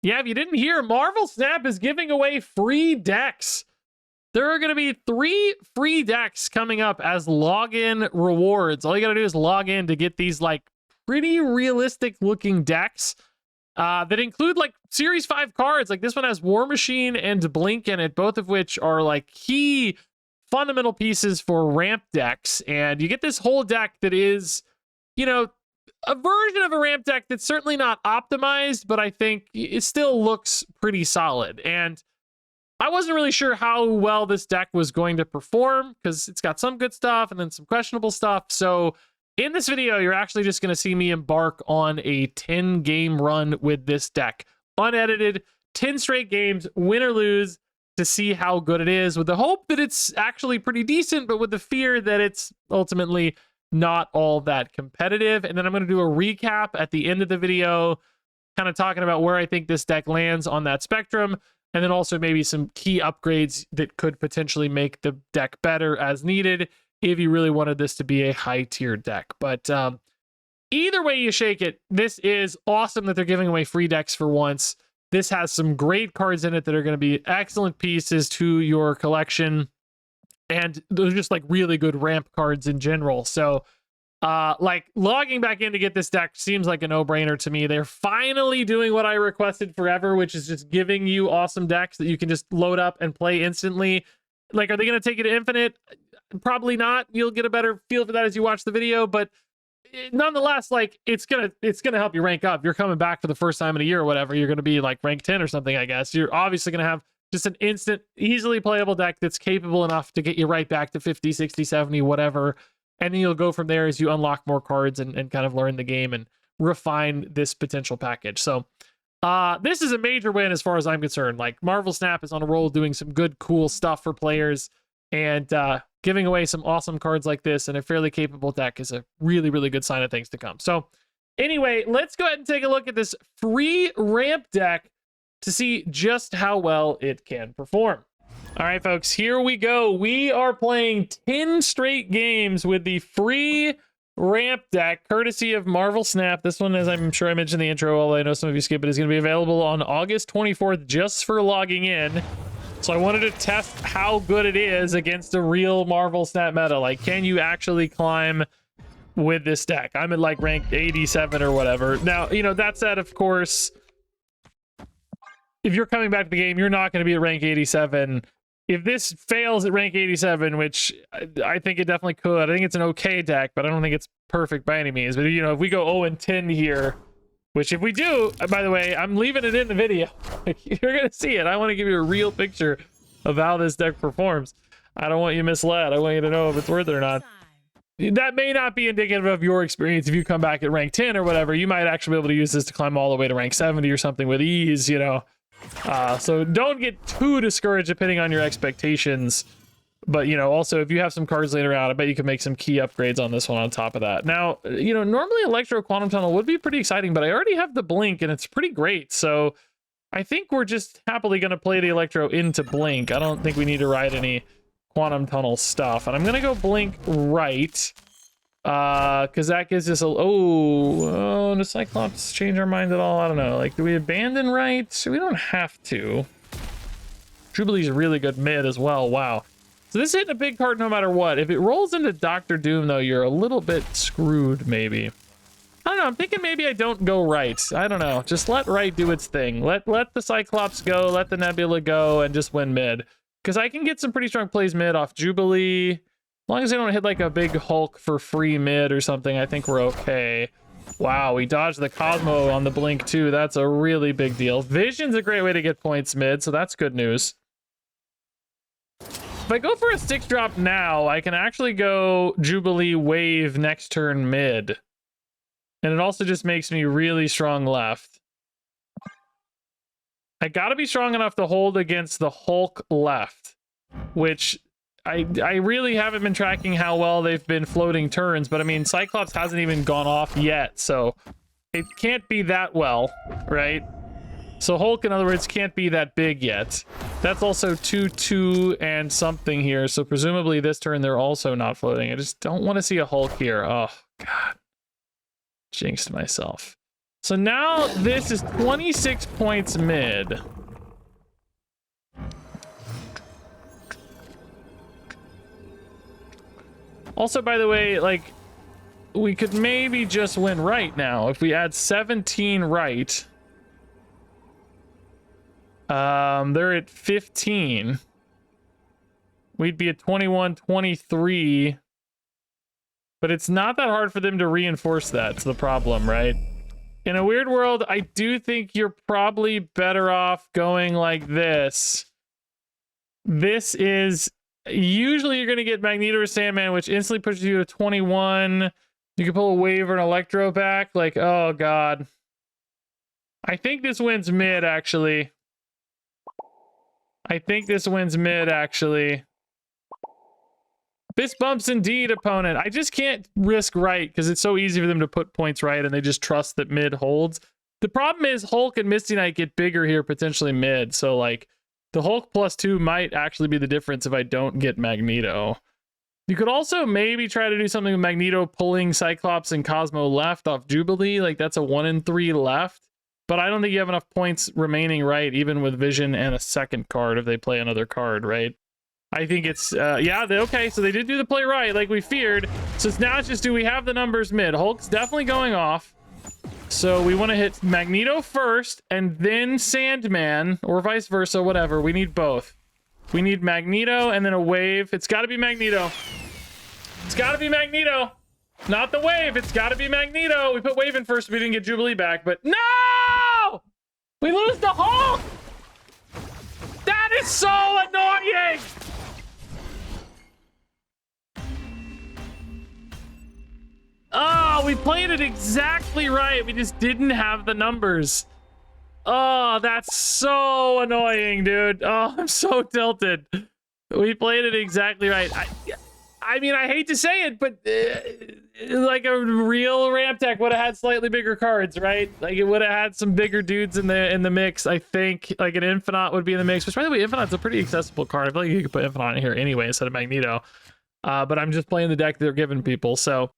Yeah, if you didn't hear, Marvel Snap is giving away free decks. There are going to be 3 free decks coming up as login rewards. All you got to do is log in to get these like pretty realistic looking decks that include like Series 5 cards. Like this one has War Machine and Blink in it, both of which are like key fundamental pieces for ramp decks. And you get this whole deck that is, you know, a version of a ramp deck that's certainly not optimized, but I think it still looks pretty solid. And I wasn't really sure how well this deck was going to perform because it's got some good stuff and then some questionable stuff. So in this video, you're actually just going to see me embark on a 10-game run with this deck. Unedited, 10 straight games, win or lose, to see how good it is, with the hope that it's actually pretty decent, but with the fear that it's ultimately not all that competitive. And then I'm going to do a recap at the end of the video, kind of talking about where I think this deck lands on that spectrum. And then also maybe some key upgrades that could potentially make the deck better as needed if you really wanted this to be a high tier deck. But either way you shake it, this is awesome that they're giving away free decks for once. This has some great cards in it that are going to be excellent pieces to your collection. And those are just like really good ramp cards in general. So like logging back in to get this deck seems like a no-brainer to me. They're finally doing what I requested forever, which is just giving you awesome decks that you can just load up and play instantly. Like, are they going to take it to infinite? Probably not. You'll get a better feel for that as you watch the video, but nonetheless, like it's gonna help you rank up. You're coming back for the first time in a year or whatever. You're going to be like rank 10 or something, I guess. You're obviously going to have just an instant, easily playable deck that's capable enough to get you right back to 50, 60, 70, whatever. And then you'll go from there as you unlock more cards and kind of learn the game and refine this potential package. So this is a major win as far as I'm concerned. Like Marvel Snap is on a roll doing some good, cool stuff for players, and giving away some awesome cards like this and a fairly capable deck is a really, really good sign of things to come. So anyway, let's go ahead and take a look at this free ramp deck to see just how well it can perform. All right, folks, here we go. We are playing 10 straight games with the free ramp deck, courtesy of Marvel Snap. This one, as I'm sure I mentioned in the intro, although I know some of you skip it, is going to be available on August 24th just for logging in. So I wanted to test how good it is against a real Marvel Snap meta. Like, can you actually climb with this deck? I'm at like rank 87 or whatever. Now, you know, that said, of course, if you're coming back to the game, you're not going to be at rank 87. If this fails at rank 87, which I think it definitely could, I think it's an okay deck, but I don't think it's perfect by any means. But, you know, if we go 0-10 here, which if we do, by the way, I'm leaving it in the video. You're going to see it. I want to give you a real picture of how this deck performs. I don't want you misled. I want you to know if it's worth it or not. That may not be indicative of your experience. If you come back at rank 10 or whatever, you might actually be able to use this to climb all the way to rank 70 or something with ease, you know. So don't get too discouraged depending on your expectations. But, you know, also, if you have some cards later out, I bet you can make some key upgrades on this one on top of that. Now, you know, normally Electro Quantum Tunnel would be pretty exciting, but I already have the Blink, and it's pretty great. So I think we're just happily going to play the Electro into Blink. I don't think we need to ride any Quantum Tunnel stuff. And I'm going to go Blink right. Because that gives us a... Oh, does Cyclops change our mind at all? I don't know. Like, do we abandon right? We don't have to. Jubilee's really good mid as well. Wow. So this is hitting a big card no matter what. If it rolls into Dr. Doom, though, you're a little bit screwed, maybe. I don't know. I'm thinking maybe I don't go right. I don't know. Just let right do its thing. Let the Cyclops go. Let the Nebula go and just win mid. Because I can get some pretty strong plays mid off Jubilee. As long as they don't hit like a big Hulk for free mid or something, I think we're okay. Wow, we dodged the Cosmo on the Blink too. That's a really big deal. Vision's a great way to get points mid, so that's good news. If I go for a 6-drop now, I can actually go Jubilee Wave next turn mid. And it also just makes me really strong left. I gotta be strong enough to hold against the Hulk left, which I really haven't been tracking how well they've been floating turns, but I mean, Cyclops hasn't even gone off yet, so it can't be that well, right? So Hulk, in other words, can't be that big yet. That's also 2-2 and something here, so presumably this turn they're also not floating. I just don't want to see a Hulk here. Oh, God. Jinxed myself. So now this is 26 points mid. Also, by the way, like, we could maybe just win right now if we add 17 right. They're at 15. We'd be at 21, 23. But it's not that hard for them to reinforce that. That's the problem, right? In a weird world, I do think you're probably better off going like this. This is... Usually you're going to get Magneto or Sandman, which instantly pushes you to 21. You can pull a Wave or an Electro back. Like, oh, God. I think this wins mid, actually. I think this wins mid, actually. This bumps indeed, opponent. I just can't risk right, because it's so easy for them to put points right, and they just trust that mid holds. The problem is Hulk and Misty Knight get bigger here, potentially mid, so, like, the Hulk +2 might actually be the difference if I don't get Magneto. You could also maybe try to do something with Magneto pulling Cyclops and Cosmo left off Jubilee. Like, that's a 1 in 3 left. But I don't think you have enough points remaining, right? Even with Vision and a second card if they play another card, right? I think it's, okay, so they did do the play right, like we feared. So now it's just, do we have the numbers mid? Hulk's definitely going off. So we want to hit Magneto first, and then Sandman, or vice versa, whatever. We need both. We need Magneto, and then a Wave. It's got to be Magneto. It's got to be Magneto. Not the Wave, it's got to be Magneto. We put Wave in first, we didn't get Jubilee back, but no! We lose the Hulk! That is so annoying! Oh, we played it exactly right. We just didn't have the numbers. Oh, that's so annoying, dude. Oh, I'm so tilted. We played it exactly right. I mean, I hate to say it, but like a real Ramtech would have had slightly bigger cards, right? Like it would have had some bigger dudes in the mix. I think like an Infinite would be in the mix, which by the way, Infinite's a pretty accessible card. I feel like you could put Infinite in here anyway instead of Magneto. But I'm just playing the deck they're giving people. So,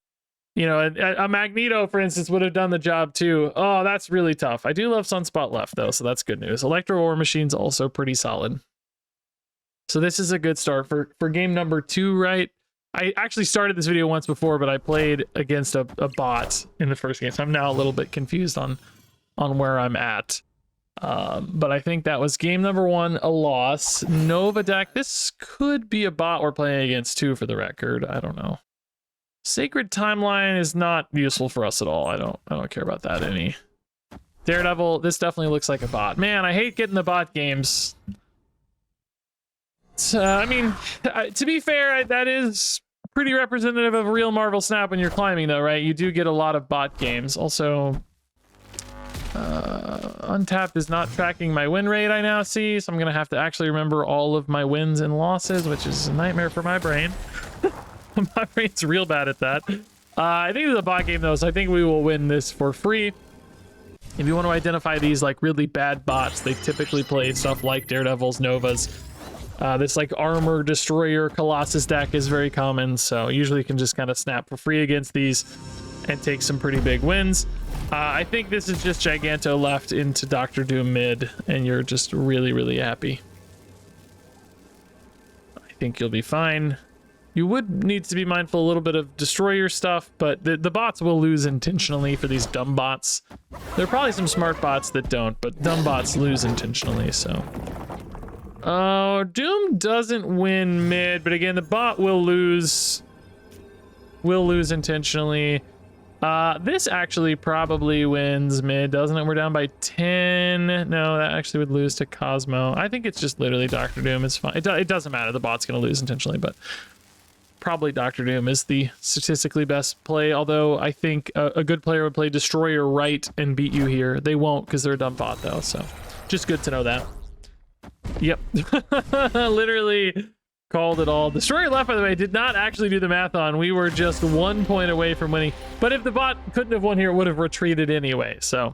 you know, a Magneto, for instance, would have done the job too. Oh, that's really tough. I do love Sunspot left though, so that's good news. Electro War Machine's also pretty solid. So this is a good start for game number 2, right? I actually started this video once before, but I played against a bot in the first game, so I'm now a little bit confused on where I'm at. But I think that was game number 1, a loss. Nova deck. This could be a bot we're playing against too, for the record. I don't know. Sacred Timeline is not useful for us at all. I don't care about that any. Daredevil. This definitely looks like a bot. Man, I hate getting the bot games. I mean, to be fair, that is pretty representative of real Marvel Snap when you're climbing, though, right? You do get a lot of bot games. Also, Untapped is not tracking my win rate, I now see, so I'm going to have to actually remember all of my wins and losses, which is a nightmare for my brain. My brain's real bad at that. I think it's a bot game, though, so I think we will win this for free. If you want to identify these, like, really bad bots, they typically play stuff like Daredevils, Novas. This like Armor Destroyer Colossus deck is very common, so usually you can just kind of snap for free against these and take some pretty big wins. I think this is just Giganto left into Doctor Doom mid, and you're just really, really happy. I think you'll be fine. You would need to be mindful a little bit of Destroyer stuff, but the bots will lose intentionally for these dumb bots. There are probably some smart bots that don't, but dumb bots lose intentionally, so... Oh, Doom doesn't win mid, but again, the bot will lose. Will lose intentionally. This actually probably wins mid, doesn't it? We're down by 10. No, that actually would lose to Cosmo. I think it's just literally Doctor Doom. It's fine. It doesn't matter. The bot's going to lose intentionally, but probably Doctor Doom is the statistically best play. Although I think a good player would play Destroyer right and beat you here. They won't because they're a dumb bot though. So just good to know that. Yep. Literally called it all. Destroyer left, by the way, did not actually do the math on. We were just 1 point away from winning. But if the bot couldn't have won here, it would have retreated anyway. So,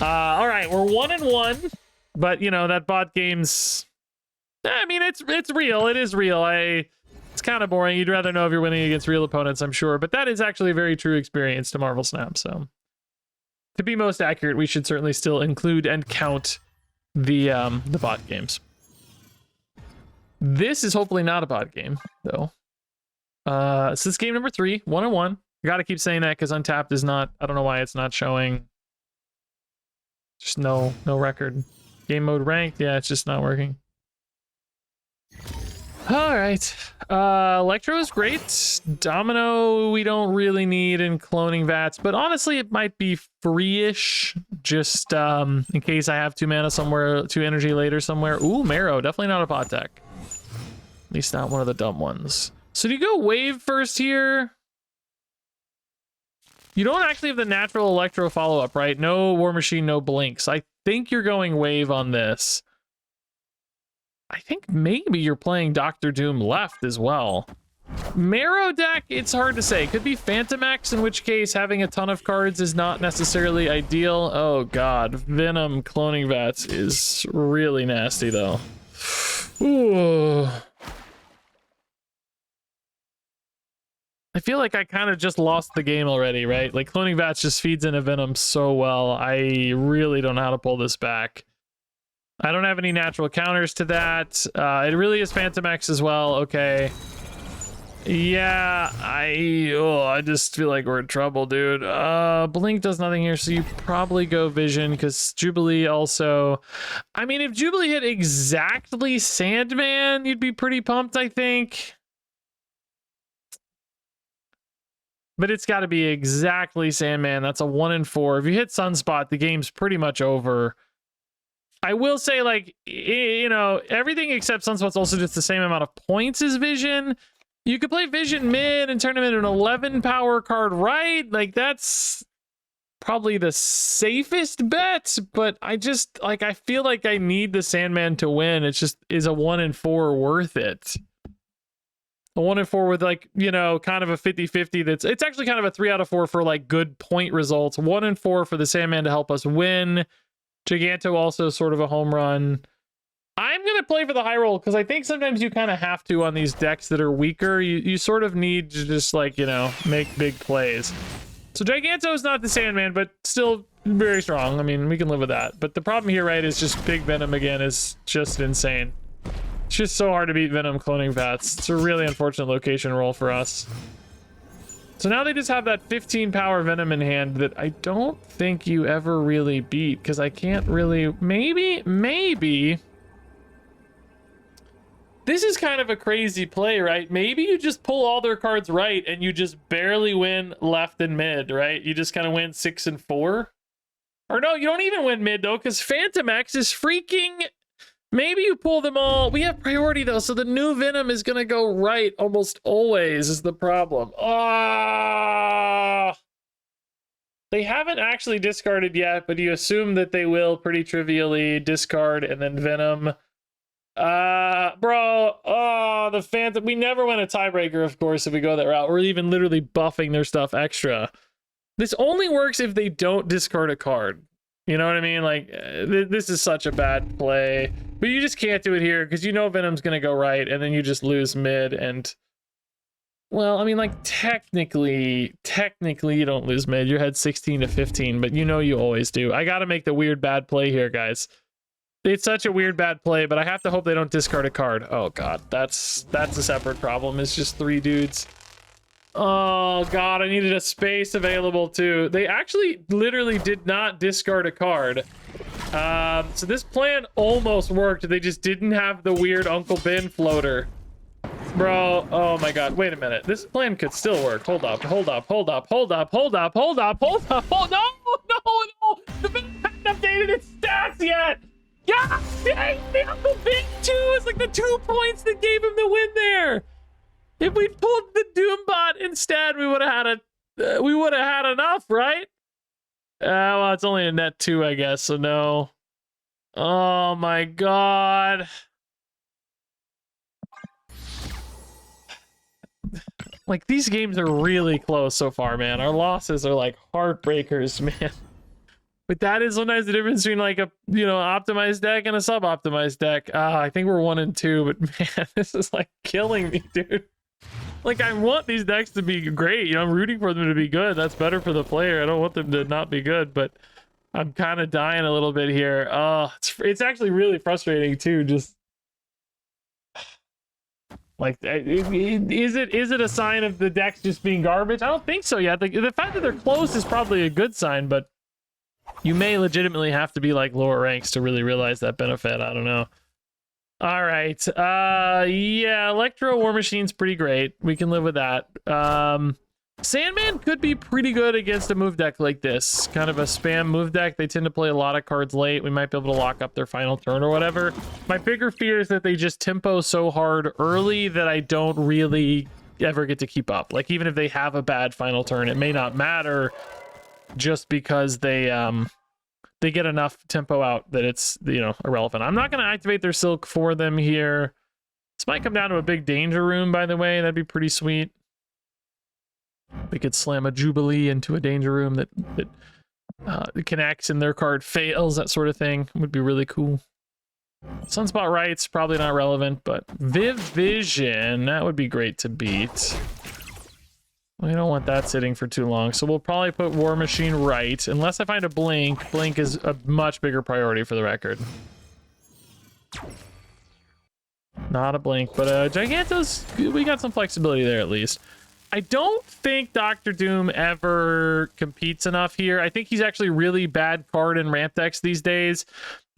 all right, we're 1-1. But, you know, that bot game's... I mean, it's real. It is real. It's kind of boring. You'd rather know if you're winning against real opponents, I'm sure. But that is actually a very true experience to Marvel Snap, so... to be most accurate, we should certainly still include and count the bot games. This is hopefully not a bot game, though. So this is game number 3, 1-1. I gotta keep saying that because Untapped is not, I don't know why it's not showing. Just no record. Game mode ranked, yeah, it's just not working. All right. Electro is great. Domino, we don't really need in cloning vats, but honestly, it might be free-ish, just in case I have 2 mana somewhere, 2 energy later somewhere. Ooh, Marrow, definitely not a bot deck. At least not one of the dumb ones. So do you go Wave first here? You don't actually have the natural Electro follow-up, right? No War Machine, no Blinks. I think you're going Wave on this. I think maybe you're playing Dr. Doom left as well. Marrow deck, it's hard to say. Could be Phantomax, in which case having a ton of cards is not necessarily ideal. Oh god, Venom cloning vats is really nasty though. Ooh. I feel like I kind of just lost the game already, right? Like cloning vats just feeds into Venom so well. I really don't know how to pull this back. I don't have any natural counters to that. It really is Phantomax as well. Okay. Yeah, I just feel like we're in trouble, dude. Blink does nothing here, so you probably go Vision, because Jubilee also... I mean, if Jubilee hit exactly Sandman, you'd be pretty pumped, I think. But it's got to be exactly Sandman. That's a 1-4. If you hit Sunspot, the game's pretty much over. I will say, like, you know, everything except Sunspot's also just the same amount of points as Vision. You could play Vision mid and turn him into an 11 power card, right? Like, that's probably the safest bet, but I just, like, I feel like I need the Sandman to win. It's just, is a 1-4 worth it? A 1-4 with, like, you know, kind of a 50-50 that's, it's actually kind of a 3 out of 4 for, like, good point results. 1-4 for the Sandman to help us win. Giganto also sort of a home run. I'm going to play for the high roll because I think sometimes you kind of have to on these decks that are weaker. You sort of need to just, like, you know, make big plays. So Giganto is not the Sandman, but still very strong. I mean, we can live with that. But the problem here, right, is just big Venom again is just insane. It's just so hard to beat Venom cloning vats. It's a really unfortunate location roll for us. So now they just have that 15 power Venom in hand that I don't think you ever really beat, because I can't really... Maybe... This is kind of a crazy play, right? Maybe you just pull all their cards right and you just barely win left and mid, right? You just kind of win 6 and 4. Or no, you don't even win mid, though, because Phantomax is freaking... Maybe you pull them all. We have priority, though, so the new Venom is going to go right almost always is the problem. Ah! They haven't actually discarded yet, but you assume that they will pretty trivially discard and then Venom. Bro, oh, the Phantom. We never win a tiebreaker, of course, if we go that route. We're even literally buffing their stuff extra. This only works if they don't discard a card. You know what I mean? Like, this is such a bad play. But you just can't do it here because you know Venom's going to go right, and then you just lose mid. And, well, I mean, like, technically, you don't lose mid. You're ahead 16 to 15, but you know you always do. I got to make the weird bad play here, guys. It's such a weird bad play, but I have to hope they don't discard a card. Oh, God. That's a separate problem. It's just 3 dudes. Oh god, I needed a space available too. They actually literally did not discard a card. So this plan almost worked. They just didn't have the weird Uncle Ben floater. Bro, oh my god, wait a minute. This plan could still work. Hold up. No, the Ben hasn't updated its stats yet. Yeah, dang, the Uncle Ben 2 is like the 2 points that gave him the win there. If we pulled the Doombot instead, we would have had enough, right? Well, it's only a net 2, I guess, so no. Oh my god. Like, these games are really close so far, man. Our losses are like heartbreakers, man. But that is sometimes the difference between like a, you know, optimized deck and a sub-optimized deck. I think we're 1 and 2, but man, this is like killing me, dude. Like, I want these decks to be great. You know, I'm rooting for them to be good. That's better for the player. I don't want them to not be good, but I'm kind of dying a little bit here. It's actually really frustrating too. Just like, is it a sign of the decks just being garbage? I don't think so yet. The fact that they're close is probably a good sign, but you may legitimately have to be like lower ranks to really realize that benefit. I don't know. All right. Yeah, Electro War Machine's pretty great. We can live with that. Sandman could be pretty good against a move deck like this. Kind of a spam move deck. They tend to play a lot of cards late. We might be able to lock up their final turn or whatever. My bigger fear is that they just tempo so hard early that I don't really ever get to keep up. Like, even if they have a bad final turn, it may not matter just because they get enough tempo out that it's, you know, irrelevant. I'm not going to activate their Silk for them here. This might come down to a big danger room, by the way. That'd be pretty sweet. We could slam a Jubilee into a danger room that connects and their card fails, that sort of thing. Would be really cool. Sunspot Right's probably not relevant, but Viv Vision, that would be great to beat. We don't want that sitting for too long, so we'll probably put War Machine right, unless I find a Blink. Blink is a much bigger priority for the record. Not a Blink, but Giganto's, we got some flexibility there at least. I don't think Dr. Doom ever competes enough here. I think he's actually really bad card in ramp decks these days.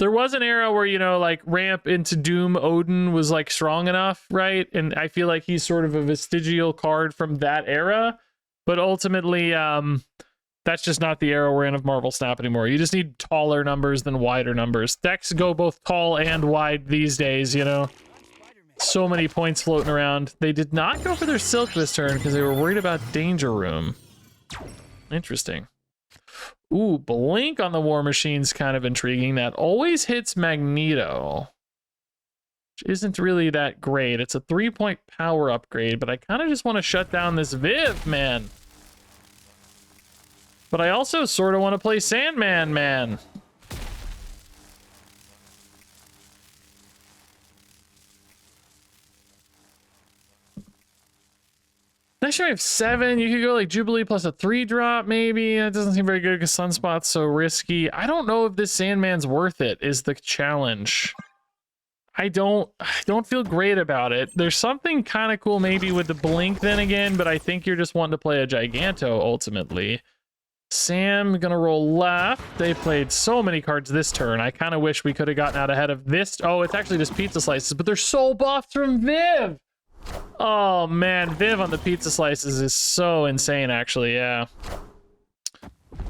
There was an era where, you know, like ramp into Doom Odin was like strong enough, right? And I feel like he's sort of a vestigial card from that era. But ultimately, that's just not the era we're in of Marvel Snap anymore. You just need taller numbers than wider numbers. Decks go both tall and wide these days, you know? So many points floating around. They did not go for their Silk this turn because they were worried about Danger Room. Interesting. Ooh, Blink on the War Machine's kind of intriguing. That always hits Magneto, which isn't really that great. It's a 3-point power upgrade, but I kind of just want to shut down this Viv, man. But I also sort of want to play Sandman, man. Next year I have 7. You could go like Jubilee plus a 3-drop, maybe. That doesn't seem very good because Sunspot's so risky. I don't know if this Sandman's worth it, is the challenge. I don't feel great about it. There's something kind of cool maybe with the Blink then again, but I think you're just wanting to play a Giganto ultimately. Sam gonna roll left. They played so many cards this turn. I kind of wish we could have gotten out ahead of this. Oh, it's actually just pizza slices, but they're so buffed from Viv. Oh man, Viv on the pizza slices is so insane, actually. Yeah.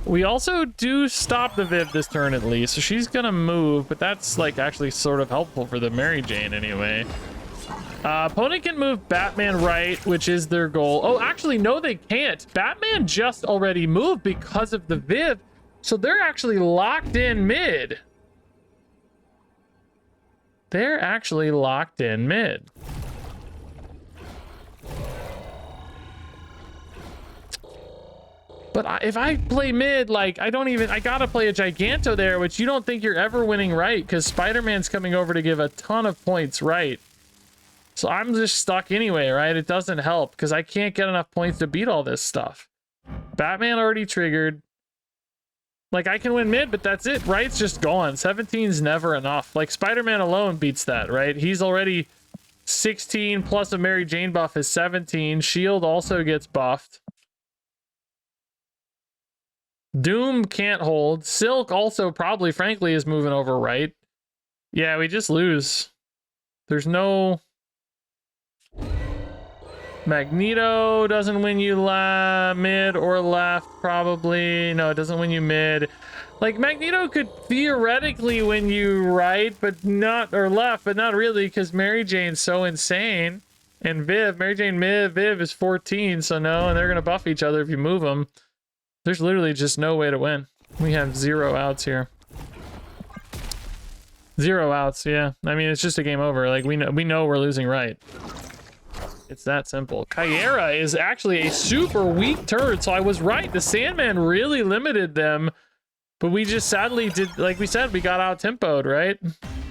We also do stop the Viv this turn at least, so she's gonna move, but that's like actually sort of helpful for the Mary Jane anyway. Opponent can move Batman right, which is their goal. Oh, actually, no, they can't. Batman just already moved because of the Viv, so they're actually locked in mid. They're actually locked in mid. But if I play mid, like, I gotta play a Giganto there, which you don't think you're ever winning right, because Spider-Man's coming over to give a ton of points right. So I'm just stuck anyway, right? It doesn't help, because I can't get enough points to beat all this stuff. Batman already triggered. Like, I can win mid, but that's it, right? It's just gone. 17's never enough. Like, Spider-Man alone beats that, right? He's already 16, plus a Mary Jane buff is 17. Shield also gets buffed. Doom can't hold. Silk also probably, frankly, is moving over right. Yeah, we just lose. There's no... Magneto doesn't win you mid or left, probably. No, it doesn't win you mid. Like, Magneto could theoretically win you right, but not, or left, but not really, because Mary Jane's so insane. And Viv, Mary Jane mid, Viv is 14, so no, and they're going to buff each other if you move them. There's literally just no way to win. We have 0 outs here. 0 outs, yeah. I mean, it's just a game over. Like, we know we're losing right. It's that simple. Kyera is actually a super weak turd, so I was right. The Sandman really limited them, but we just sadly did, like we said, we got out-tempoed, right?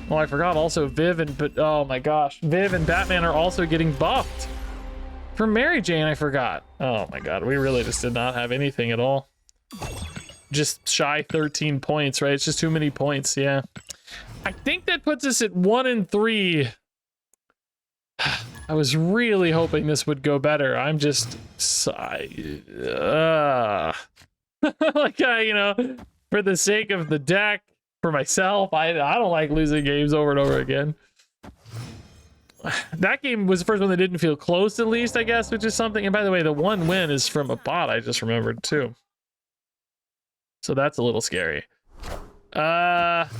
Oh, I forgot also Viv and, oh my gosh. Viv and Batman are also getting buffed. From Mary Jane, I forgot. Oh my god, we really just did not have anything at all. Just shy 13 points, right? It's just too many points, yeah. I think that puts us at 1-3. I was really hoping this would go better. I'm just... like, you know, for the sake of the deck, for myself, I don't like losing games over and over again. That game was the first one that didn't feel close, at least, I guess, which is something. And by the way, the one win is from a bot, I just remembered, too. So that's a little scary. Let's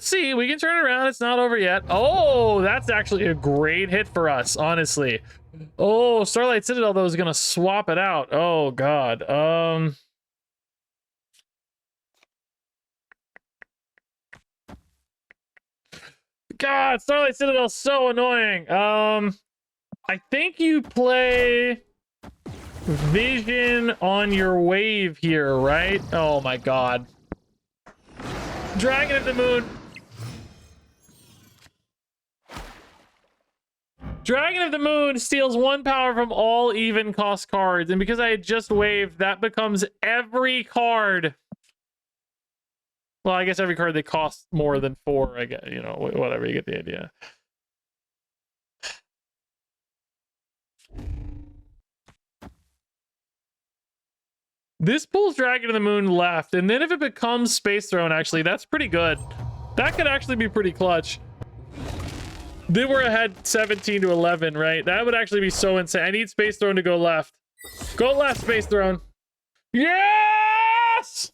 see. We can turn it around. It's not over yet. Oh, that's actually a great hit for us, honestly. Oh, Starlight Citadel, though, is going to swap it out. Oh, God. God, Starlight Citadel's so annoying. I think you play Vision on your wave here, right? Oh my god. Dragon of the Moon. Dragon of the Moon steals 1 power from all even cost cards, and because I had just waved, that becomes every card. Well, I guess every card that costs more than 4, I get, you know, whatever, you get the idea. This pulls Dragon of the Moon left, and then if it becomes Space Throne, actually, that's pretty good. That could actually be pretty clutch. Then we're ahead 17 to 11, right? That would actually be so insane. I need Space Throne to go left. Go left, Space Throne. Yes!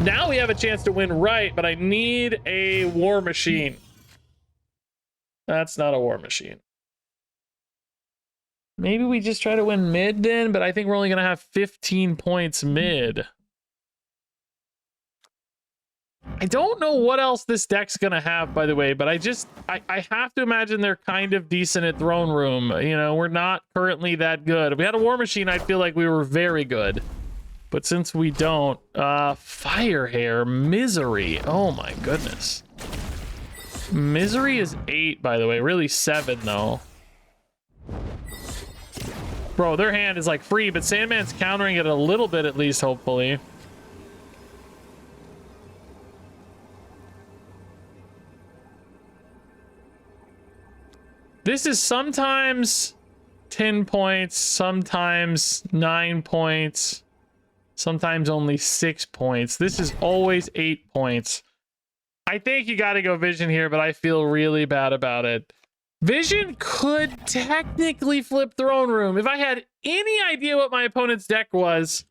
Now we have a chance to win right, but I need a War Machine. That's not a War Machine. Maybe we just try to win mid then, but I think we're only going to have 15 points mid. I don't know what else this deck's going to have, by the way, but I have to imagine they're kind of decent at Throne Room. You know, we're not currently that good. If we had a War Machine, I'd feel like we were very good. But since we don't, Fire Hair, Misery. Oh my goodness. Misery is 8, by the way. Really 7, though. Bro, their hand is like free, but Sandman's countering it a little bit at least, hopefully. This is sometimes 10 points, sometimes 9 points, sometimes only 6 points. This is always 8 points. I think you got to go Vision here, but I feel really bad about it. Vision could technically flip Throne Room. If I had any idea what my opponent's deck was,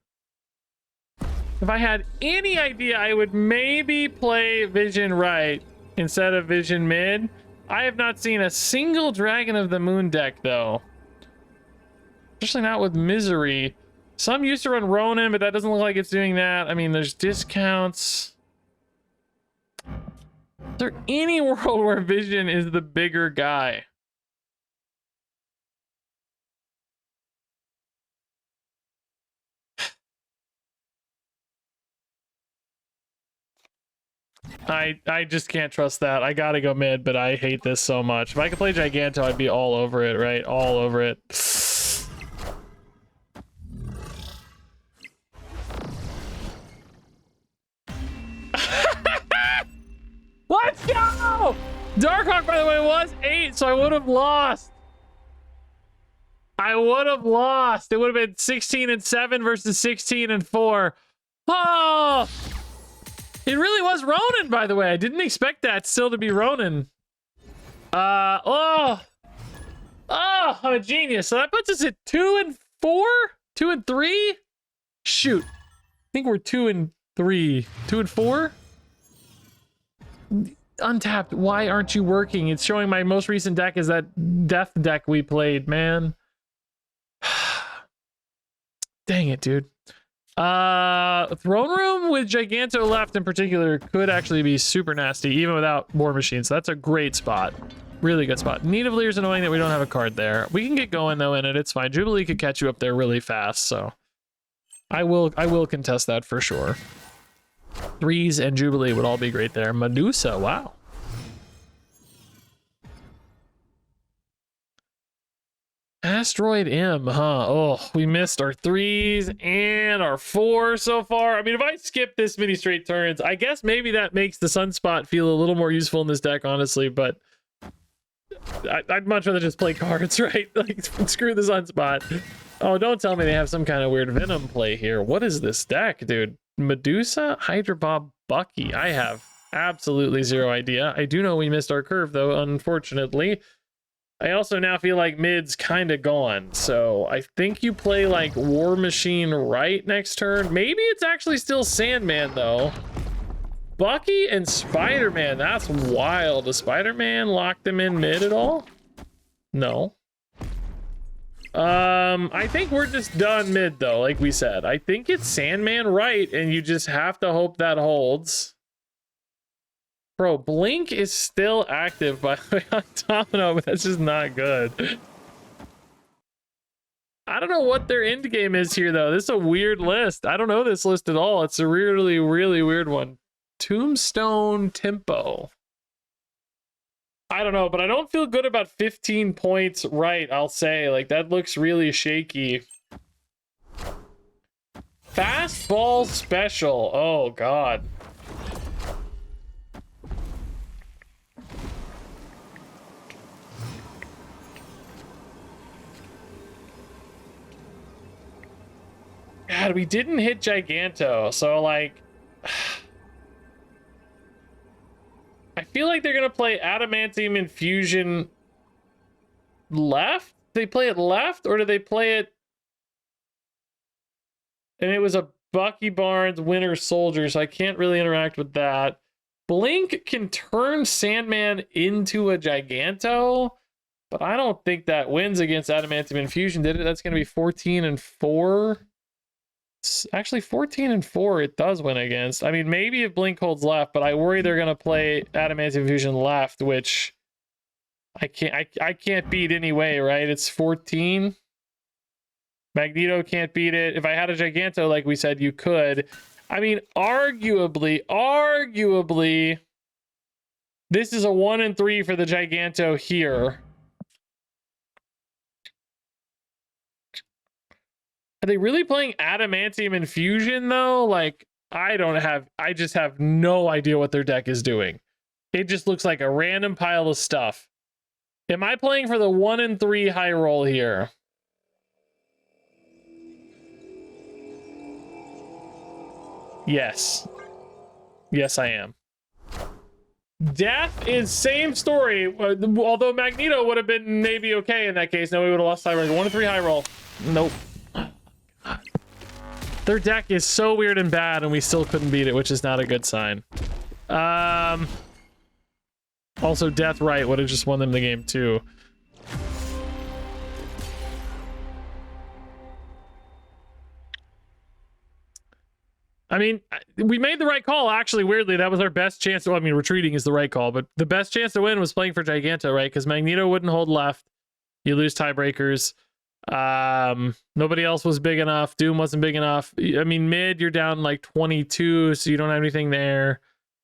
if I had any idea, I would maybe play Vision right instead of Vision mid. I have not seen a single Dragon of the Moon deck, though. Especially not with Misery. Some used to run Ronin, but that doesn't look like it's doing that. I mean, there's discounts. Is there any world where Vision is the bigger guy? I just can't trust that. I gotta go mid, but I hate this so much. If I could play Giganto, I'd be all over it, right? All over it. Let's go! Darkhawk, by the way, was 8, so I would have lost. I would have lost. It would have been 16-7 versus 16-4. Oh! It really was Ronin, by the way. I didn't expect that still to be Ronin. Oh, I'm a genius. So that puts us at 2-4? 2-3? Shoot. I think we're 2-3. 2-4? Untapped. Why aren't you working? It's showing my most recent deck is that death deck we played, man. Dang it, dude. Throne Room with Giganto left in particular could actually be super nasty, even without War Machine. So that's a great spot. Really good spot. Nidavellir is annoying that we don't have a card there. We can get going though in it. It's fine. Jubilee could catch you up there really fast, so I will contest that for sure. 3s and Jubilee would all be great there. Medusa, wow. Asteroid M, huh? Oh, we missed our 3s and our 4 so far. I mean, if I skip this many straight turns, I guess maybe that makes the Sunspot feel a little more useful in this deck, honestly, but I'd much rather just play cards, right? Like, screw the Sunspot. Oh, don't tell me they have some kind of weird Venom play here. What is this deck, dude? Medusa, Hydra Bob, Bucky. I have absolutely zero idea. I do know we missed our curve, though, unfortunately. I also now feel like mid's kind of gone, so I think you play like War Machine right next turn. Maybe it's actually still Sandman, though. Bucky and Spider-Man, that's wild. Does Spider-Man lock them in mid at all? No. I think we're just done mid, though, like we said. I think it's Sandman right, and you just have to hope that holds. Bro, Blink is still active, by the way, on Domino, but that's just not good. I don't know what their end game is here, though. This is a weird list. I don't know this list at all. It's a really, really weird one. Tombstone Tempo. I don't know, but I don't feel good about 15 points right, I'll say. Like, that looks really shaky. Fastball Special. Oh, God. God, we didn't hit Giganto, so like I feel like they're gonna play Adamantium Infusion left. Do they play it left, or do they play it? And it was a Bucky Barnes Winter Soldier, so I can't really interact with that. Blink can turn Sandman into a Giganto, but I don't think that wins against Adamantium Infusion, did it? That's gonna be 14 and 4. Actually 14 and 4 it does win against. I mean, maybe if Blink holds left, but I worry they're gonna play Adamantium Fusion left, which I can't beat anyway, right? It's 14. Magneto can't beat it. If I had a Giganto, like we said, you could. I mean, arguably, this is a 1 and 3 for the Giganto here. Are they really playing Adamantium Infusion, though? Like, I just have no idea what their deck is doing. It just looks like a random pile of stuff. Am I playing for the 1 and 3 high roll here? Yes. Yes, I am. Death is same story. Although Magneto would have been maybe okay in that case. No, we would have lost high roll. 1 and 3 high roll. Nope. Their deck is so weird and bad, and we still couldn't beat it, which is not a good sign. Also, Death Right would have just won them the game, too. I mean, we made the right call, actually, weirdly. That was our best chance. Well, I mean, retreating is the right call, but the best chance to win was playing for Giganto, right? Because Magneto wouldn't hold left. You lose tiebreakers. Nobody else was big enough. Doom wasn't big enough. I mean, mid, you're down like 22, so you don't have anything there.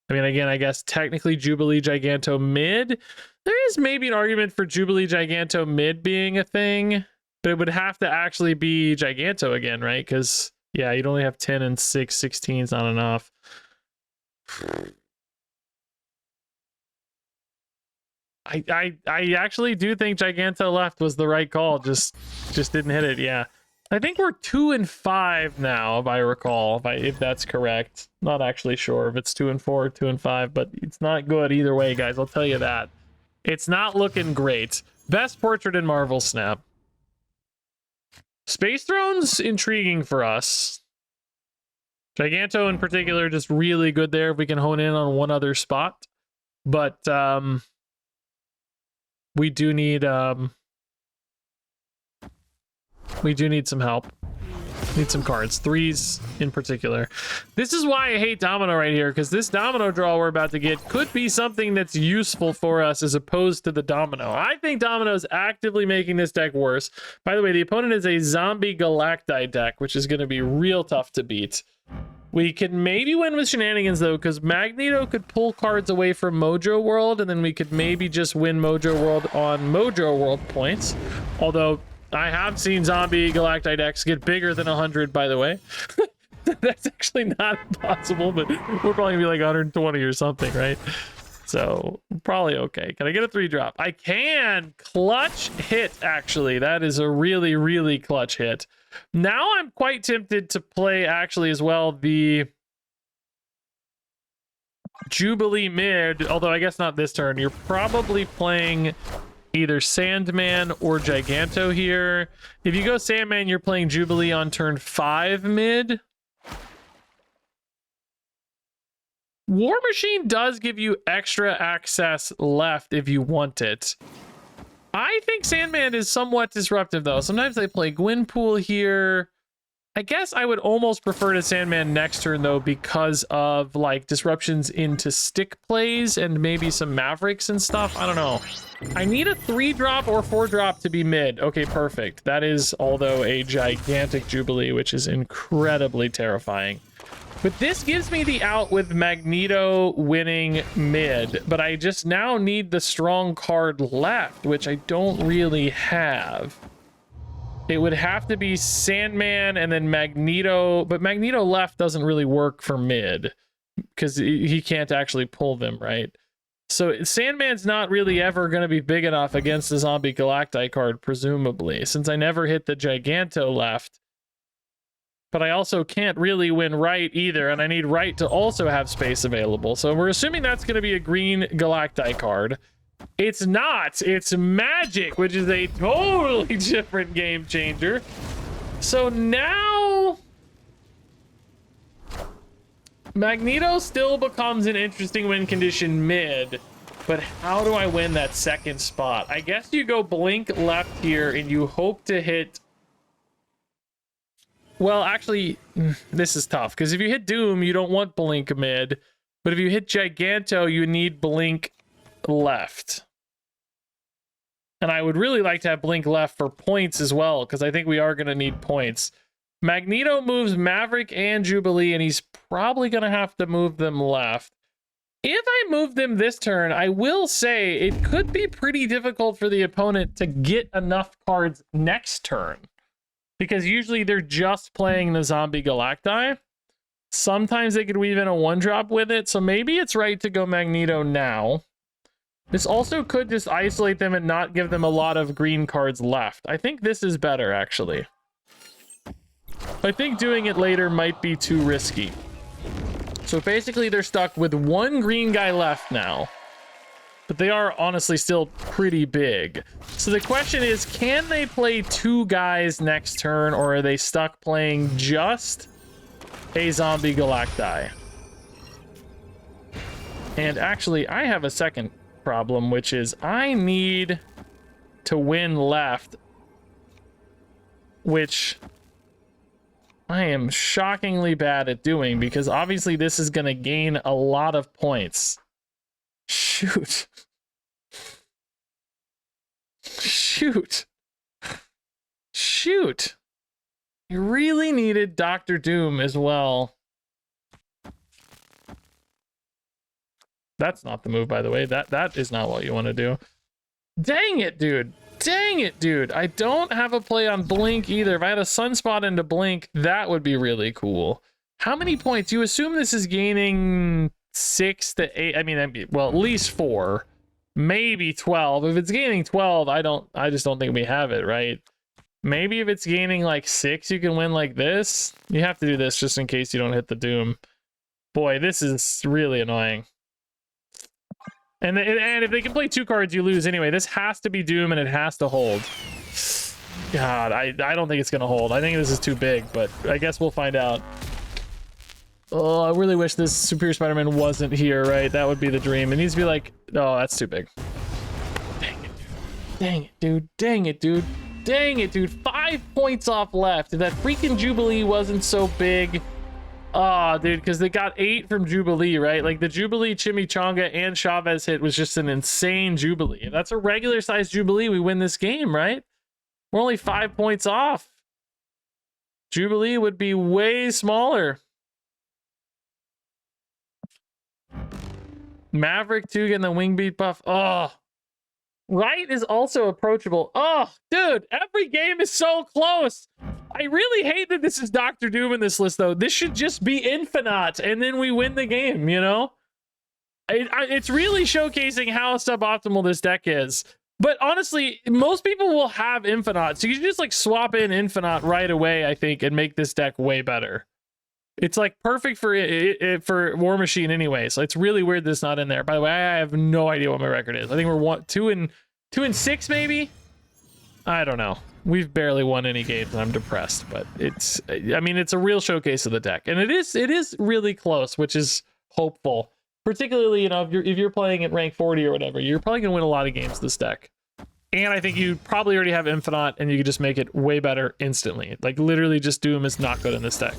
I mean, again, I guess technically Jubilee Giganto mid. There is maybe an argument for Jubilee Giganto mid being a thing, but it would have to actually be Giganto again, right? Because, yeah, you'd only have 10 and 6. 16 is not enough. I actually do think Giganto left was the right call. Just didn't hit it. Yeah, I think we're 2 and 5 now, if I recall. If that's correct, not actually sure if it's 2 and 4 or 2 and 5, but it's not good either way, guys. I'll tell you that. It's not looking great. Best portrait in Marvel Snap. Space Throne's intriguing for us. Giganto in particular, just really good there if we can hone in on one other spot. But we do need some help. Need some cards. 3s in particular. This is why I hate Domino right here, because this Domino draw we're about to get could be something that's useful for us as opposed to the Domino. I think Domino is actively making this deck worse. By the way, the opponent is a Zombie Galacti deck, which is going to be real tough to beat. We can maybe win with Shenanigans, though, because Magneto could pull cards away from Mojo World, and then we could maybe just win Mojo World on Mojo World points. Although, I have seen zombie Galacti decks get bigger than 100, by the way. That's actually not possible, but we're probably gonna be like 120 or something, right? So probably okay. Can I get a 3-drop? I can. Clutch hit, actually. That is a really, really clutch hit. Now I'm quite tempted to play actually as well the Jubilee mid, although I guess not this turn. You're probably playing either Sandman or Giganto here. If you go Sandman, you're playing Jubilee on turn 5 mid. War Machine does give you extra access left if you want it. I think Sandman is somewhat disruptive though. Sometimes they play Gwynpool here. I guess I would almost prefer to Sandman next turn though, because of like disruptions into stick plays and maybe some Mavericks and stuff. I don't know. I need a 3-drop or 4-drop to be mid. Okay, perfect. That is although a gigantic Jubilee, which is incredibly terrifying. But this gives me the out with Magneto winning mid, but I just now need the strong card left, which I don't really have. It would have to be Sandman and then Magneto, but Magneto left doesn't really work for mid because he can't actually pull them, right? So Sandman's not really ever going to be big enough against the Zombie Galacti card, presumably, since I never hit the Giganto left. But I also can't really win right either, and I need right to also have space available. So we're assuming that's going to be a green Galacti card. It's not. It's Magic, which is a totally different game changer. So now Magneto still becomes an interesting win condition mid, but how do I win that second spot? I guess you go blink left here and you hope to hit... Well, actually, this is tough, because if you hit Doom, you don't want blink mid, but if you hit Giganto, you need blink left. And I would really like to have blink left for points as well, because I think we are going to need points. Magneto moves Maverick and Jubilee, and he's probably going to have to move them left. If I move them this turn, I will say it could be pretty difficult for the opponent to get enough cards next turn, because usually they're just playing the Zombie Galacti. Sometimes they could weave in a 1-drop with it, so maybe it's right to go Magneto now. This also could just isolate them and not give them a lot of green cards left. I think this is better, actually. I think doing it later might be too risky. So basically they're stuck with 1 green guy left now. But they are honestly still pretty big. So the question is, can they play 2 guys next turn, or are they stuck playing just a Zombie Galacti? And actually, I have a second problem, which is I need to win left, which I am shockingly bad at doing, because obviously this is going to gain a lot of points. Shoot. Shoot. Shoot. You really needed Dr. Doom as well. That's not the move, by the way. That is not what you want to do. Dang it, dude. Dang it, dude. I don't have a play on Blink either. If I had a Sunspot into Blink, that would be really cool. How many points? You assume this is gaining 6 to 8. I mean, well, at least 4. Maybe 12. If it's gaining 12, I just don't think we have it, right? Maybe if it's gaining like 6, you can win like this. You have to do this just in case you don't hit the Doom. Boy, this is really annoying. And if they can play 2 cards, you lose anyway. This has to be Doom, and it has to hold. God, I don't think it's going to hold. I think this is too big, but I guess we'll find out. Oh, I really wish this Superior Spider-Man wasn't here, right? That would be the dream. It needs to be like... Oh, that's too big. Dang it, dude. Dang it, dude. Dang it, dude. Dang it, dude. 5 points off left. If that freaking Jubilee wasn't so big... Oh, dude, because they got 8 from Jubilee, right? Like, the Jubilee, Chimichanga, and Chavez hit was just an insane Jubilee. If that's a regular-sized Jubilee, we win this game, right? We're only 5 points off. Jubilee would be way smaller. Maverick, too, getting the wing beat buff. Oh. Right is also approachable. Oh, dude, every game is so close. I really hate that this is Dr. Doom in this list, though. This should just be Infinite, and then we win the game, you know? It's really showcasing how suboptimal this deck is. But honestly, most people will have Infinite, so you can just like swap in Infinite right away, I think, and make this deck way better. It's like perfect for War Machine anyway, so it's really weird that it's not in there. By the way, I have no idea what my record is. I think we're 2-6 maybe. I don't know. We've barely won any games, and I'm depressed. But it's, I mean, it's a real showcase of the deck, and it is really close, which is hopeful. Particularly, you know, if you're playing at rank 40 or whatever, you're probably gonna win a lot of games this deck. And I think you probably already have Infinite, and you could just make it way better instantly. Like literally, just Doom is not good in this deck.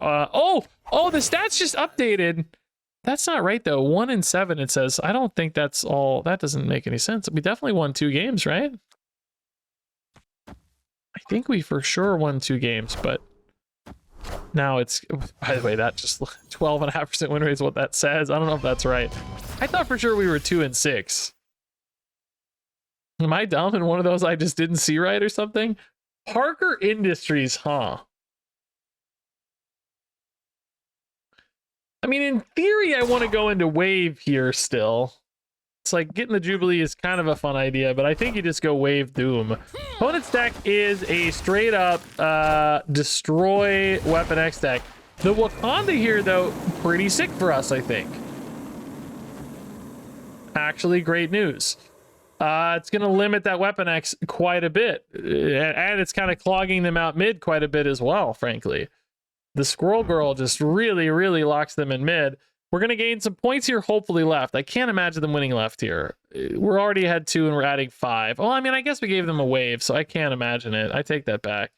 Oh, the stats just updated. That's not right though. 1-7 it says. I don't think that's all. That doesn't make any sense. We definitely won 2 games, right? I think we for sure won 2 games, but now it's, by the way, that just 12.5% win rate is what that says. I don't know if that's right. I thought for sure we were 2-6. Am I dumb in one of those I just didn't see right or something? Parker Industries, huh? I mean, in theory, I want to go into Wave here still. It's like getting the Jubilee is kind of a fun idea, but I think you just go Wave Doom. Opponent's deck is a straight up destroy Weapon X deck. The Wakanda here, though, pretty sick for us, I think. Actually, great news. It's going to limit that Weapon X quite a bit. And it's kind of clogging them out mid quite a bit as well, frankly. The Squirrel Girl just really, really locks them in mid. We're going to gain some points here, hopefully left. I can't imagine them winning left here. We're already had 2 and we're adding 5. Well, I mean, I guess we gave them a wave, so I can't imagine it. I take that back.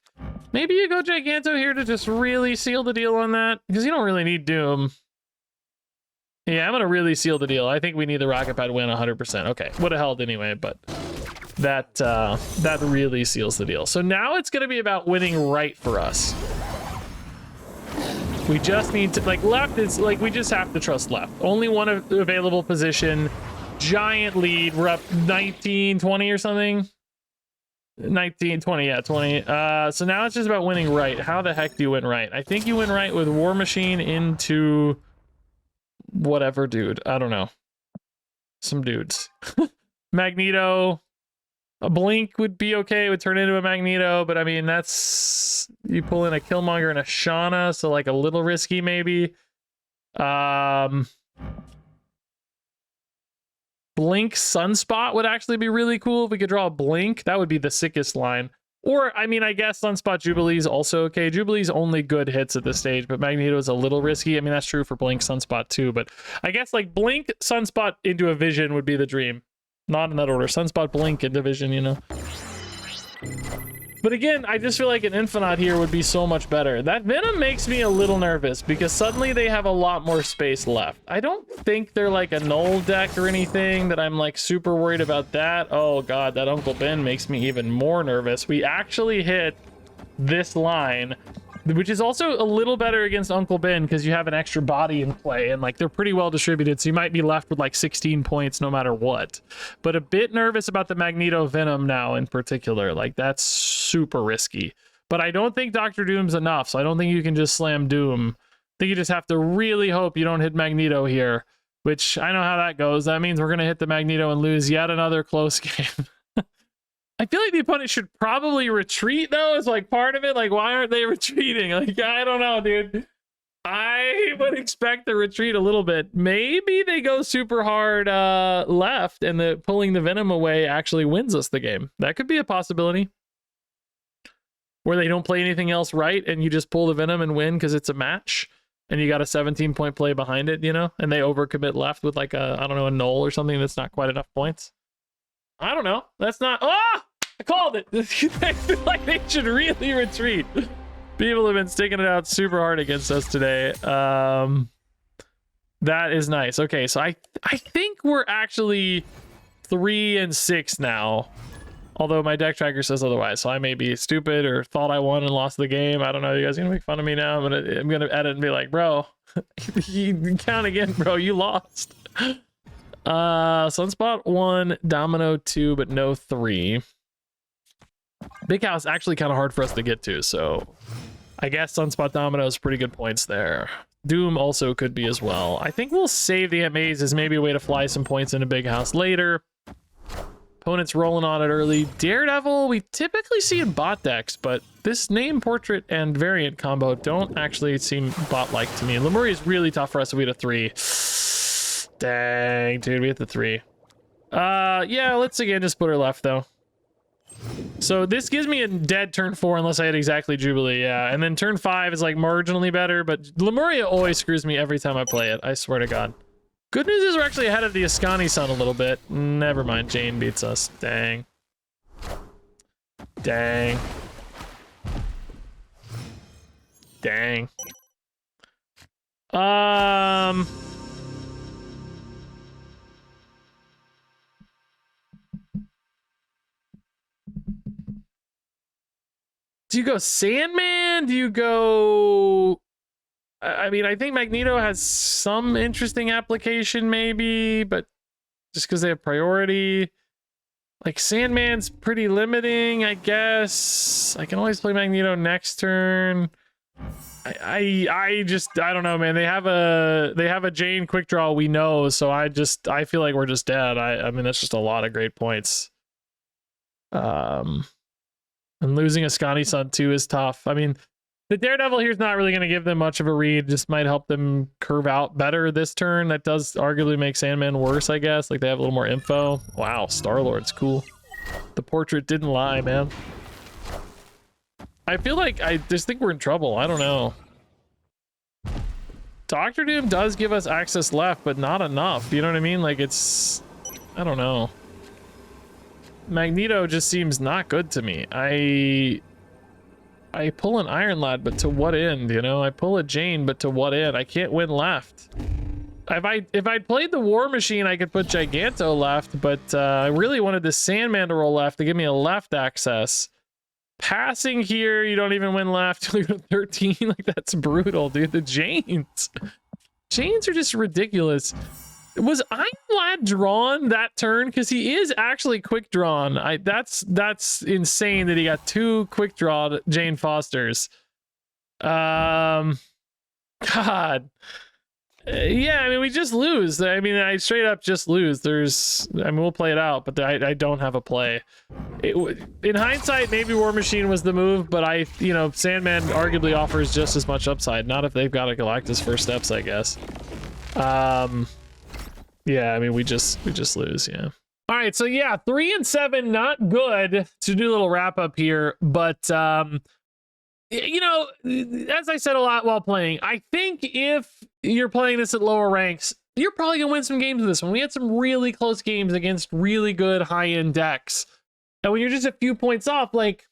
Maybe you go Giganto here to just really seal the deal on that, because you don't really need Doom. Yeah, I'm going to really seal the deal. I think we need the Rocket Pad win 100%. Okay, would have held anyway, but that really seals the deal. So now it's going to be about winning right for us. We just need to, like, left is, like, we just have to trust left. Only one available position. Giant lead. We're up 19, 20 or something. 19, 20, yeah, 20. So now it's just about winning right. How the heck do you win right? I think you win right with War Machine into whatever dude. I don't know. Some dudes. Magneto. A Blink would be okay. It would turn into a Magneto, but I mean, that's, you pull in a Killmonger and a Shauna, so like a little risky maybe. Blink Sunspot would actually be really cool if we could draw a Blink. That would be the sickest line. Or, I mean, I guess Sunspot Jubilee is also okay. Jubilee's only good hits at this stage, but Magneto is a little risky. I mean, that's true for Blink Sunspot too, but I guess like Blink Sunspot into a Vision would be the dream. Not in that order. Sunspot, Blink, and Division, you know. But again, I just feel like an Infinite here would be so much better. That Venom makes me a little nervous because suddenly they have a lot more space left. I don't think they're like a null deck or anything that I'm like super worried about that. Oh god, that Uncle Ben makes me even more nervous. We actually hit this line, which is also a little better against Uncle Ben because you have an extra body in play and like they're pretty well distributed, so you might be left with like 16 points no matter what. But a bit nervous about the Magneto Venom now in particular. Like that's super risky. But I don't think Dr. Doom's enough, so I don't think you can just slam Doom. I think you just have to really hope you don't hit Magneto here, which I know how that goes. That means we're going to hit the Magneto and lose yet another close game. I feel like the opponent should probably retreat, though, is like part of it. Like, why aren't they retreating? Like, I don't know, dude. I would expect the retreat a little bit. Maybe they go super hard left and the pulling the Venom away actually wins us the game. That could be a possibility. Where they don't play anything else right and you just pull the Venom and win because it's a match and you got a 17-point play behind it, you know? And they overcommit left with like a, I don't know, a null or something that's not quite enough points. I don't know. That's not... Oh! I called it! I feel like they should really retreat. People have been sticking it out super hard against us today. That is nice. Okay, so I think we're actually 3-6 now. Although my deck tracker says otherwise, so I may be stupid or thought I won and lost the game. I don't know. You guys are gonna make fun of me now. I'm gonna edit and be like, bro, you count again, bro. You lost. Sunspot 1, Domino 2, but no 3. Big House actually kind of hard for us to get to, so I guess Sunspot Domino is pretty good points there. Doom also could be as well. I think we'll save the Ant Maze as maybe a way to fly some points into Big House later. Opponent's rolling on it early. Daredevil, we typically see in bot decks, but this name, portrait, and variant combo don't actually seem bot-like to me. Lemuria is really tough for us if we had a 3. Dang, dude, we hit the 3. Yeah, let's again just put her left, though. So this gives me a dead turn 4 unless I had exactly Jubilee, yeah. And then turn 5 is like marginally better, but Lemuria always screws me every time I play it, I swear to God. Good news is we're actually ahead of the Ascani Sun a little bit. Never mind, Jane beats us. Dang. Dang. Dang. Do you go Sandman? Do you go... I mean, I think Magneto has some interesting application, maybe, but just because they have priority. Like, Sandman's pretty limiting, I guess. I can always play Magneto next turn. I don't know, man. They have a Jane quick draw, we know, so I feel like we're just dead. I mean, that's just a lot of great points. And losing a Scotty Sun too is tough. I mean, the Daredevil here is not really going to give them much of a read. Just might help them curve out better this turn. That does arguably make Sandman worse, I guess. Like, they have a little more info. Wow, Star-Lord's cool. The portrait didn't lie, man. I feel like I just think we're in trouble. I don't know. Doctor Doom does give us access left, but not enough. You know what I mean? Like, it's... I don't know. Magneto just seems not good to me. I pull an Iron Lad, but to what end, you know? I pull a Jane, but to what end? I can't win left. If I'd played the War Machine, I could put Giganto left, but I really wanted the Sandman to roll left to give me a left access. Passing here, you don't even win left. You go 13, like, that's brutal, dude. The Janes. Janes are just ridiculous. Was Iron Lad drawn that turn? Because he is actually quick drawn. That's insane that he got 2 quick draw Jane Fosters. God. Yeah, I mean, we just lose. I mean, I straight up just lose. I mean, we'll play it out, but I don't have a play. In hindsight, maybe War Machine was the move, but Sandman arguably offers just as much upside. Not if they've got a Galactus First Steps, I guess. Yeah, I mean, we just lose, yeah. All right, so yeah, 3 and 7, not good to do a little wrap up here, but you know, as I said a lot while playing, I think if you're playing this at lower ranks, you're probably gonna win some games with this one. We had some really close games against really good high-end decks, and when you're just a few points off, like,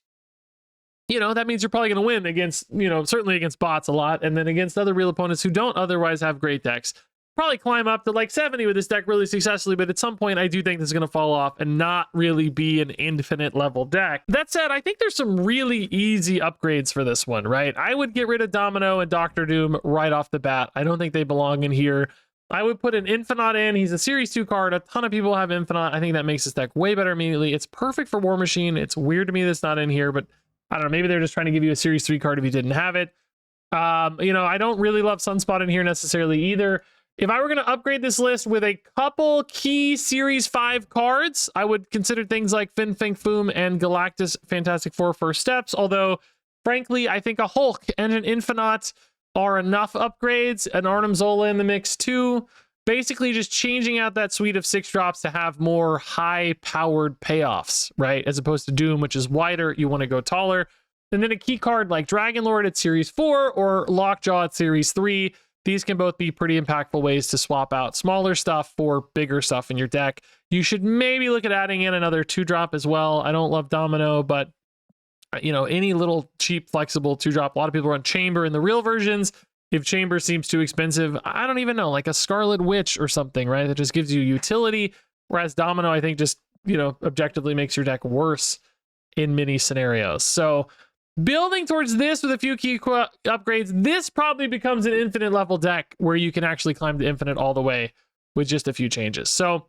you know, that means you're probably gonna win against, you know, certainly against bots a lot, and then against other real opponents who don't otherwise have great decks. Probably climb up to like 70 with this deck really successfully, but at some point I do think this is going to fall off and not really be an infinite level deck. That said, I think there's some really easy upgrades for this one, right? I would get rid of Domino and Doctor Doom right off the bat. I don't think they belong in here. I would put an Infinite in. He's a Series 2 card. A ton of people have Infinite. I think that makes this deck way better immediately. It's perfect for War Machine. It's weird to me that's not in here, but I don't know. Maybe they're just trying to give you a Series 3 card if you didn't have it. You know, I don't really love Sunspot in here necessarily either. If I were going to upgrade this list with a couple key Series 5 cards, I would consider things like Fin Fang Foom and Galactus Fantastic Four First Steps, although, frankly, I think a Hulk and an Infinite are enough upgrades, an Arnim Zola in the mix too. Basically just changing out that suite of 6 drops to have more high-powered payoffs, right? As opposed to Doom, which is wider, you want to go taller. And then a key card like Dragon Lord at Series 4 or Lockjaw at Series 3. These can both be pretty impactful ways to swap out smaller stuff for bigger stuff in your deck. You should maybe look at adding in another 2-drop as well. I don't love Domino, but you know, any little cheap, flexible 2-drop. A lot of people run Chamber in the real versions. If Chamber seems too expensive, I don't even know, like a Scarlet Witch or something, right? That just gives you utility. Whereas Domino, I think, just, you know, objectively makes your deck worse in many scenarios. So building towards this with a few key upgrades, this probably becomes an infinite level deck where you can actually climb to infinite all the way. with just a few changes. So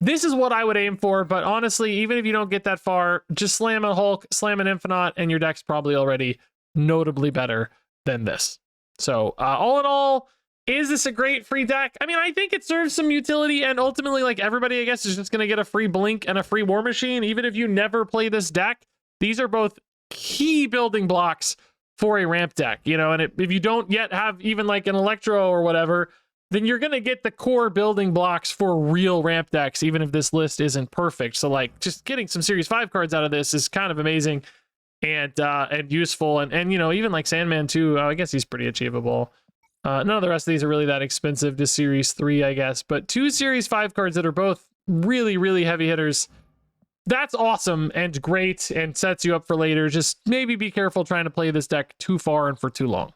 this is what I would aim for, but honestly, even if you don't get that far, just slam a Hulk, slam an Infinite, and your deck's probably already notably better than this. So all in all, is this a great free deck? I mean, I think it serves some utility, and ultimately, like, everybody, I guess, is just going to get a free Blink and a free War Machine. Even if you never play this deck, these are both key building blocks for a ramp deck, you know, and if you don't yet have even like an Electro or whatever, then you're going to get the core building blocks for real ramp decks, even if this list isn't perfect. So like just getting some Series 5 cards out of this is kind of amazing and useful. And you know, even like Sandman too, I guess he's pretty achievable. None of the rest of these are really that expensive to Series 3, I guess, but 2 Series 5 cards that are both really, really heavy hitters. That's awesome and great and sets you up for later. Just maybe be careful trying to play this deck too far and for too long.